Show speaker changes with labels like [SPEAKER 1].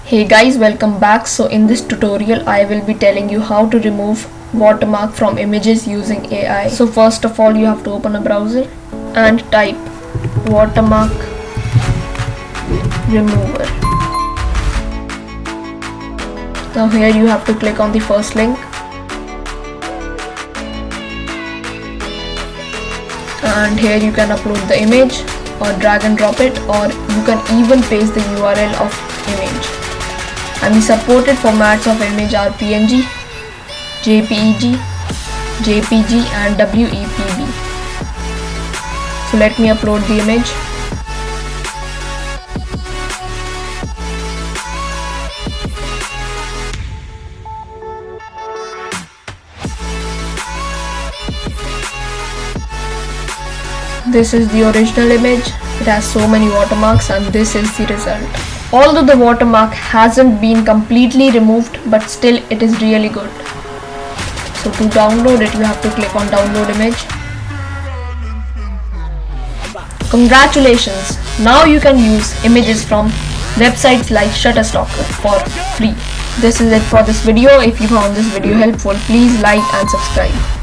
[SPEAKER 1] Hey guys, welcome back. So in this tutorial I will be telling you how to remove watermark from images using AI. So first of all you have to open a browser and type watermark remover. Now here you have to click on the first link and here you can upload the image or drag and drop it, or you can even paste the URL of image. And the supported formats of image are PNG, JPEG, JPG and WEPB. So let me upload the image. This is the original image. It has so many watermarks and this is the result. Although the watermark hasn't been completely removed, but still it is really good. So to download it, you have to click on download image. Congratulations! Now you can use images from websites like Shutterstock for free. This is it for this video. If you found this video helpful, please like and subscribe.